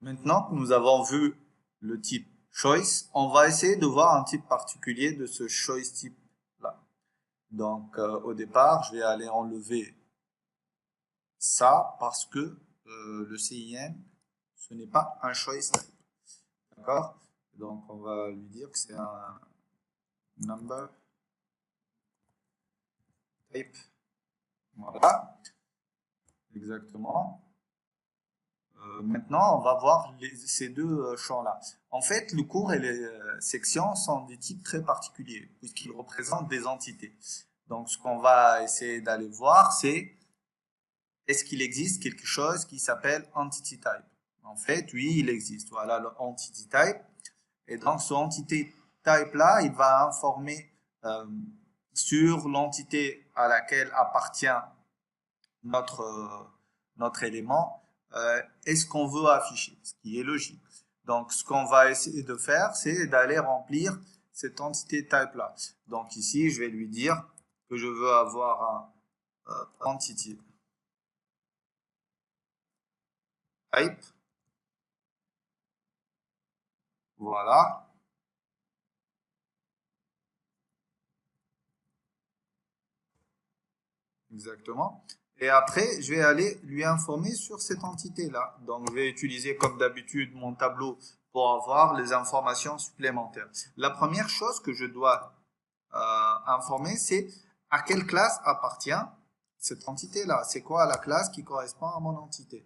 Maintenant que nous avons vu le type choice, on va essayer de voir un type particulier de ce choice type là. Donc au départ, je vais aller enlever ça parce que le CIN, ce n'est pas un choice type. D'accord? Donc on va lui dire que c'est un number type. Voilà, exactement. Maintenant, on va voir ces deux champs-là. En fait, le cours et les sections sont des types très particuliers, puisqu'ils représentent des entités. Donc, ce qu'on va essayer d'aller voir, c'est est-ce qu'il existe quelque chose qui s'appelle entity type? En fait, oui, il existe. Voilà le entity type. Et donc, ce entity type-là, il va informer sur l'entité à laquelle appartient notre, notre élément, est-ce qu'on veut afficher, ce qui est logique. Donc, ce qu'on va essayer de faire, c'est d'aller remplir cette entité type-là. Donc, ici, je vais lui dire que je veux avoir un entity type. Voilà. Exactement. Et après, je vais aller lui informer sur cette entité-là. Donc, je vais utiliser comme d'habitude mon tableau pour avoir les informations supplémentaires. La première chose que je dois informer, c'est à quelle classe appartient cette entité-là. C'est quoi la classe qui correspond à mon entité.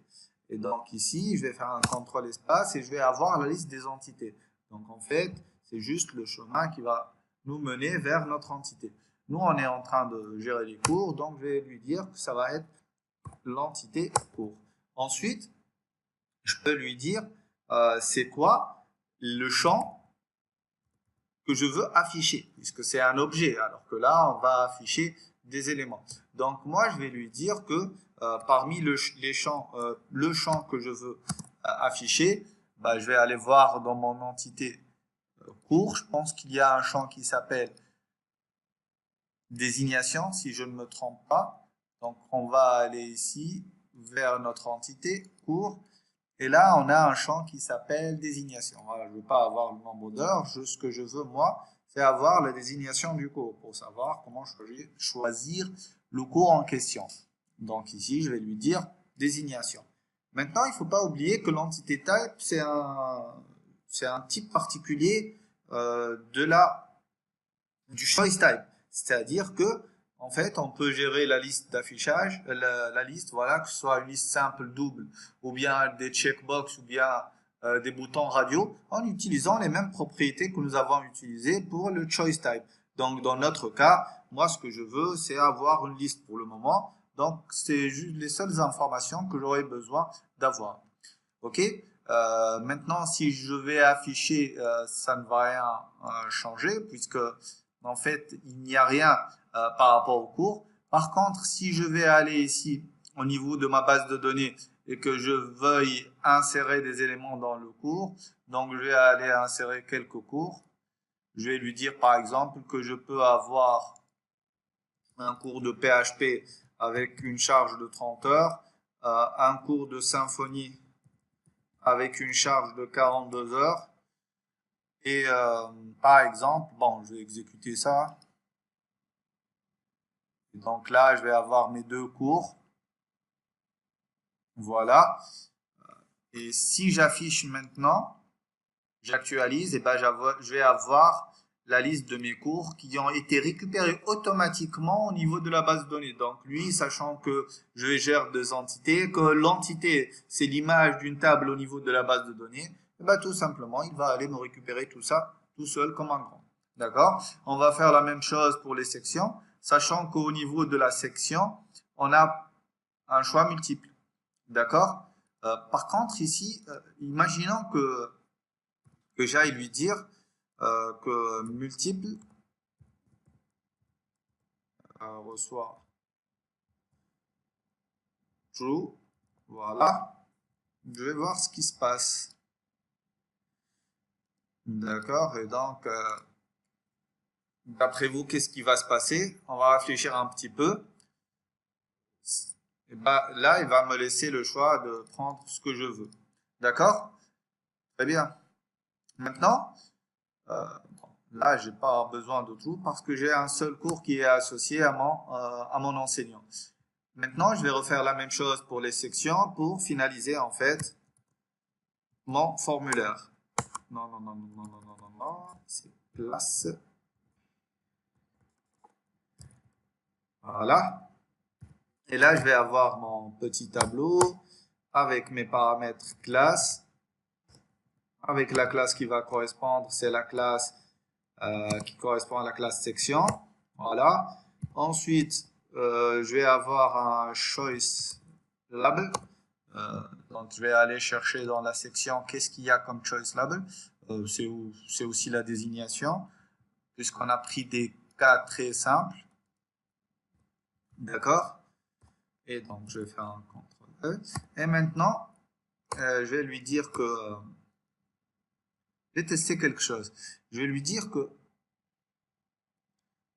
Et donc ici, je vais faire un contrôle espace et je vais avoir la liste des entités. Donc en fait, c'est juste le chemin qui va nous mener vers notre entité. Nous, on est en train de gérer les cours, donc je vais lui dire que ça va être l'entité cours. Ensuite, je peux lui dire c'est quoi le champ que je veux afficher, puisque c'est un objet, alors que là, on va afficher des éléments. Donc moi, je vais lui dire que parmi les champs, le champ que je veux afficher, bah, je vais aller voir dans mon entité cours. Je pense qu'il y a un champ qui s'appelle désignation, si je ne me trompe pas. Donc on va aller ici vers notre entité cours. Et là, on a un champ qui s'appelle désignation. Voilà, je ne veux pas avoir le nombre d'heures. Ce que je veux, moi, c'est avoir la désignation du cours pour savoir comment choisir le cours en question. Donc ici, je vais lui dire désignation. Maintenant, il ne faut pas oublier que l'entité type, c'est un type particulier du choice type. C'est-à-dire que, en fait, on peut gérer la liste d'affichage, la liste, voilà, que ce soit une liste simple, double, ou bien des checkbox, ou bien des boutons radio, en utilisant les mêmes propriétés que nous avons utilisées pour le choice type. Donc, dans notre cas, moi, ce que je veux, c'est avoir une liste pour le moment. Donc, c'est juste les seules informations que j'aurais besoin d'avoir. OK? Maintenant, si je vais afficher, ça ne va rien changer puisque en fait, il n'y a rien par rapport au cours. Par contre, si je vais aller ici au niveau de ma base de données et que je veuille insérer des éléments dans le cours, donc je vais aller insérer quelques cours. Je vais lui dire par exemple que je peux avoir un cours de PHP avec une charge de 30 heures, un cours de Symfony avec une charge de 42 heures. Et par exemple, bon, je vais exécuter ça. Et donc là, je vais avoir mes deux cours. Voilà. Et si j'affiche maintenant, j'actualise, et ben je vais avoir la liste de mes cours qui ont été récupérés automatiquement au niveau de la base de données. Donc lui, sachant que je gère deux entités, que l'entité, c'est l'image d'une table au niveau de la base de données, et ben tout simplement, il va aller me récupérer tout ça tout seul comme un grand. D'accord? On va faire la même chose pour les sections, sachant qu'au niveau de la section, on a un choix multiple. D'accord? Par contre, ici, imaginons que j'aille lui dire que multiple reçoit true. Voilà. Je vais voir ce qui se passe. D'accord. Et donc, d'après vous, qu'est-ce qui va se passer? On va réfléchir un petit peu. Et ben, là, il va me laisser le choix de prendre ce que je veux. D'accord? Très bien. Maintenant, là, j'ai pas besoin de tout parce que j'ai un seul cours qui est associé à mon enseignant. Maintenant, je vais refaire la même chose pour les sections pour finaliser en fait mon formulaire. Non, non, non, non, non, non, non, non, non, c'est place. Voilà. Et là, je vais avoir mon petit tableau avec mes paramètres classe. Avec la classe qui va correspondre, c'est la classe qui correspond à la classe section. Voilà. Ensuite, je vais avoir un choice label. Donc, je vais aller chercher dans la section qu'est-ce qu'il y a comme choice label. C'est aussi la désignation, puisqu'on a pris des cas très simples. D'accord? Et donc, je vais faire un CTRL-E. Et maintenant, je vais lui dire que je vais tester quelque chose. Je vais lui dire que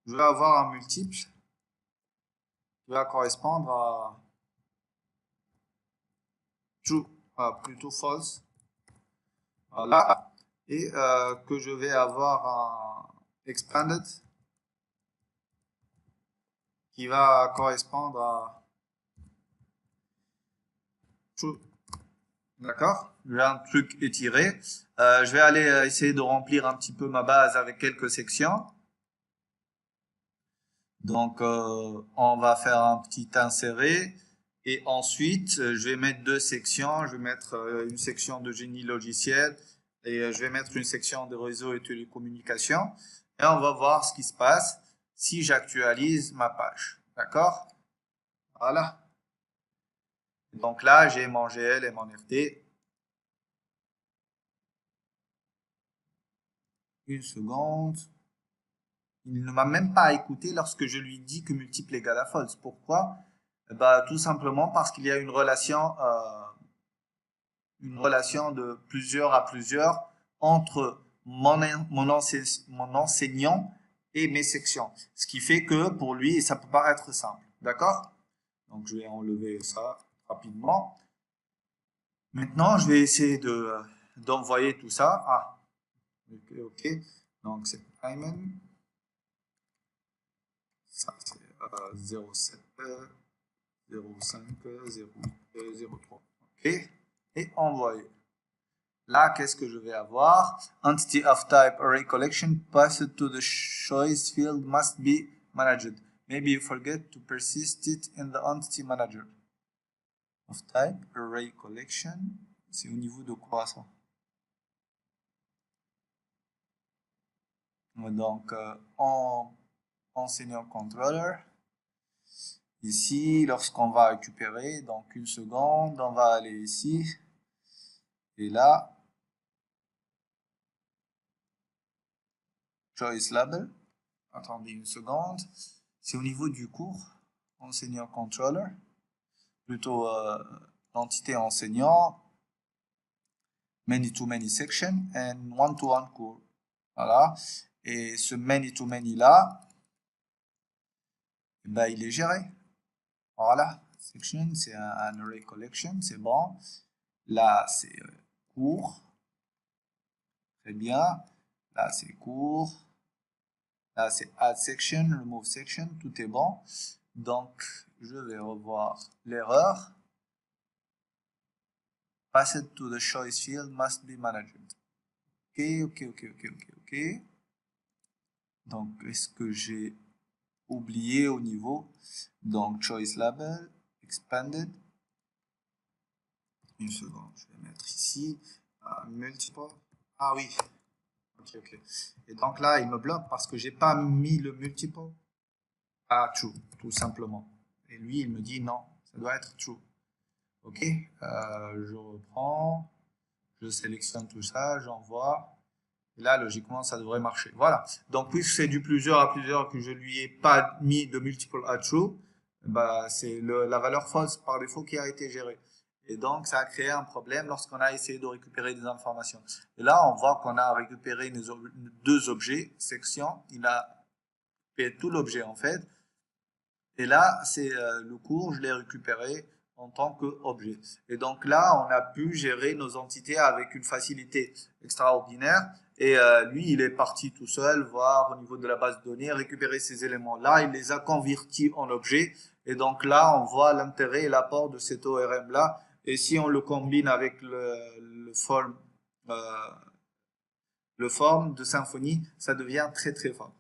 je vais avoir un multiple qui va correspondre à true, plutôt false. Voilà. Et que je vais avoir un expanded qui va correspondre à true. D'accord? J'ai un truc étiré. Je vais aller essayer de remplir un petit peu ma base avec quelques sections. Donc, on va faire un petit inséré. Et ensuite, je vais mettre deux sections. Je vais mettre une section de génie logiciel et je vais mettre une section de réseau et télécommunications. Et on va voir ce qui se passe si j'actualise ma page. D'accord? Voilà. Donc là, j'ai mon GL et mon RT. Une seconde. Il ne m'a même pas écouté lorsque je lui dis que multiple égale à false. Pourquoi? Bah, tout simplement parce qu'il y a une relation de plusieurs à plusieurs entre mon enseignant et mes sections. Ce qui fait que pour lui, ça peut paraître simple. D'accord? Donc, je vais enlever ça rapidement. Maintenant, je vais essayer d'envoyer tout ça. Ah, ok, ok. Donc, c'est Ayman. Ça, c'est 07, 05, 08, 03. Ok. Et envoyer. Là, qu'est-ce que je vais avoir? Entity of type array collection passed to the choice field must be managed. Maybe you forget to persist it in the entity manager. Of type array collection. C'est au niveau de quoi ça? Donc, en enseignant controller. Ici, lorsqu'on va récupérer, donc une seconde, on va aller ici. Et là, choice label. Attendez une seconde. C'est au niveau du cours, enseignant controller. Plutôt l'entité enseignant, many-to-many section, and one-to-one cours. Voilà. Et ce many-to-many là, ben, il est géré. Voilà. Section, c'est un array collection, c'est bon. Là, c'est cours. Très bien. Là, c'est cours. Là, c'est add section, remove section. Tout est bon. Donc, je vais revoir l'erreur. Passed to the choice field must be managed. Ok. Donc, est-ce que j'ai oublié au niveau? Donc, choice label, expanded. Une seconde, je vais mettre ici. Multiple. Ah oui. Ok. Et donc là, il me bloque parce que j'ai pas mis le multiple à true, tout simplement. Et lui, il me dit non, ça doit être true. Ok, je reprends, je sélectionne tout ça, j'envoie. Et là, logiquement, ça devrait marcher. Voilà. Donc, puisque c'est du plusieurs à plusieurs que je lui ai pas mis de multiple à true, bah, c'est la valeur false par défaut qui a été gérée. Et donc, ça a créé un problème lorsqu'on a essayé de récupérer des informations. Et là, on voit qu'on a récupéré deux objets, section. Il a fait tout l'objet, en fait. Et là, c'est le cours, je l'ai récupéré en tant qu'objet. Et donc là, on a pu gérer nos entités avec une facilité extraordinaire. Et lui, il est parti tout seul, voir au niveau de la base de données, récupérer ces éléments-là, il les a convertis en objets. Et donc là, on voit l'intérêt et l'apport de cet ORM-là. Et si on le combine avec euh, le form de Symfony, ça devient très très fort.